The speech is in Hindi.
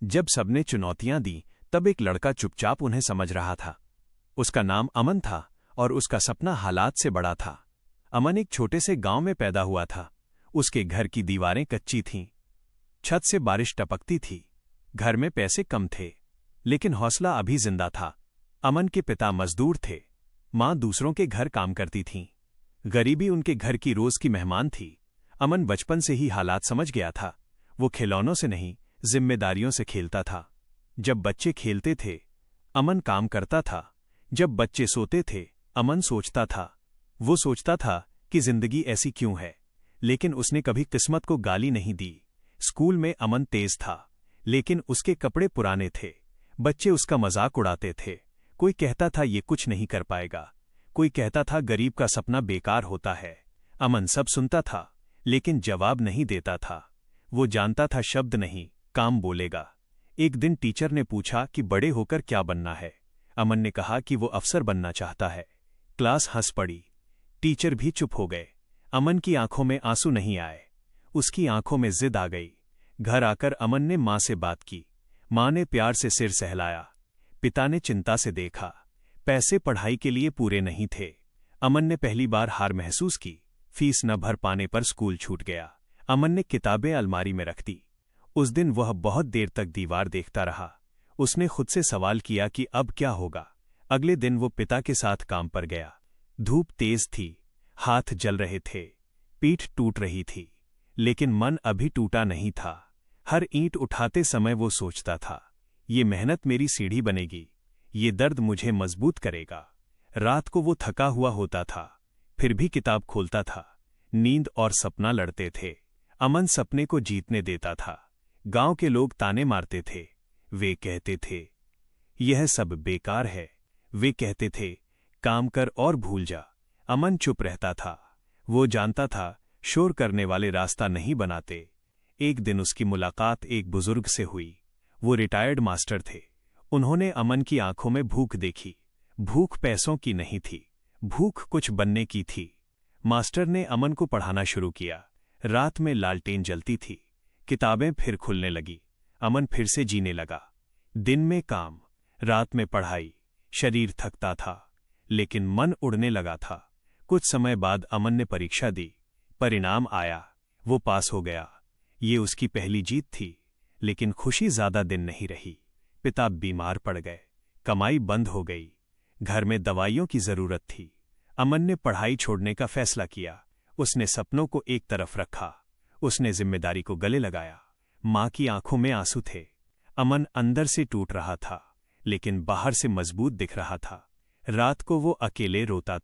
जब सबने चुनौतियां दी तब एक लड़का चुपचाप उन्हें समझ रहा था। उसका नाम अमन था और उसका सपना हालात से बड़ा था। अमन एक छोटे से गांव में पैदा हुआ था। उसके घर की दीवारें कच्ची थीं। छत से बारिश टपकती थी। घर में पैसे कम थे, लेकिन हौसला अभी जिंदा था। अमन के पिता मजदूर थे। मां दूसरों के घर काम करती थीं। गरीबी उनके घर की रोज की मेहमान थी। अमन बचपन से ही हालात समझ गया था। वो खिलौनों से नहीं, जिम्मेदारियों से खेलता था। जब बच्चे खेलते थे, अमन काम करता था। जब बच्चे सोते थे, अमन सोचता था। वो सोचता था कि जिंदगी ऐसी क्यों है, लेकिन उसने कभी किस्मत को गाली नहीं दी। स्कूल में अमन तेज था, लेकिन उसके कपड़े पुराने थे। बच्चे उसका मजाक उड़ाते थे। कोई कहता था ये कुछ नहीं कर पाएगा, कोई कहता था गरीब का सपना बेकार होता है। अमन सब सुनता था, लेकिन जवाब नहीं देता था। वो जानता था शब्द नहीं, काम बोलेगा। एक दिन टीचर ने पूछा कि बड़े होकर क्या बनना है। अमन ने कहा कि वो अफसर बनना चाहता है। क्लास हंस पड़ी। टीचर भी चुप हो गए। अमन की आंखों में आंसू नहीं आए, उसकी आंखों में जिद आ गई। घर आकर अमन ने मां से बात की। मां ने प्यार से सिर सहलाया। पिता ने चिंता से देखा। पैसे पढ़ाई के लिए पूरे नहीं थे। अमन ने पहली बार हार महसूस की। फीस न भर पाने पर स्कूल छूट गया। अमन ने किताबें अलमारी में रख दी। उस दिन वह बहुत देर तक दीवार देखता रहा। उसने खुद से सवाल किया कि अब क्या होगा। अगले दिन वो पिता के साथ काम पर गया। धूप तेज थी, हाथ जल रहे थे, पीठ टूट रही थी, लेकिन मन अभी टूटा नहीं था। हर ईंट उठाते समय वो सोचता था, ये मेहनत मेरी सीढ़ी बनेगी, ये दर्द मुझे मजबूत करेगा। रात को वो थका हुआ होता था, फिर भी किताब खोलता था। नींद और सपना लड़ते थे। अमन सपने को जीतने देता था। गांव के लोग ताने मारते थे। वे कहते थे, यह सब बेकार है। वे कहते थे, काम कर और भूल जा। अमन चुप रहता था। वो जानता था, शोर करने वाले रास्ता नहीं बनाते। एक दिन उसकी मुलाकात एक बुजुर्ग से हुई। वो रिटायर्ड मास्टर थे। उन्होंने अमन की आंखों में भूख देखी। भूख पैसों की नहीं थी, भूख कुछ बनने की थी। मास्टर ने अमन को पढ़ाना शुरू किया। रात में लालटेन जलती थी। किताबें फिर खुलने लगी। अमन फिर से जीने लगा। दिन में काम, रात में पढ़ाई। शरीर थकता था, लेकिन मन उड़ने लगा था। कुछ समय बाद अमन ने परीक्षा दी। परिणाम आया। वो पास हो गया। ये उसकी पहली जीत थी, लेकिन खुशी ज्यादा दिन नहीं रही। पिता बीमार पड़ गए। कमाई बंद हो गई। घर में दवाइयों की जरूरत थी। अमन ने पढ़ाई छोड़ने का फैसला किया। उसने सपनों को एक तरफ रखा। उसने जिम्मेदारी को गले लगाया। मां की आंखों में आंसू थे। अमन अंदर से टूट रहा था, लेकिन बाहर से मजबूत दिख रहा था। रात को वो अकेले रोता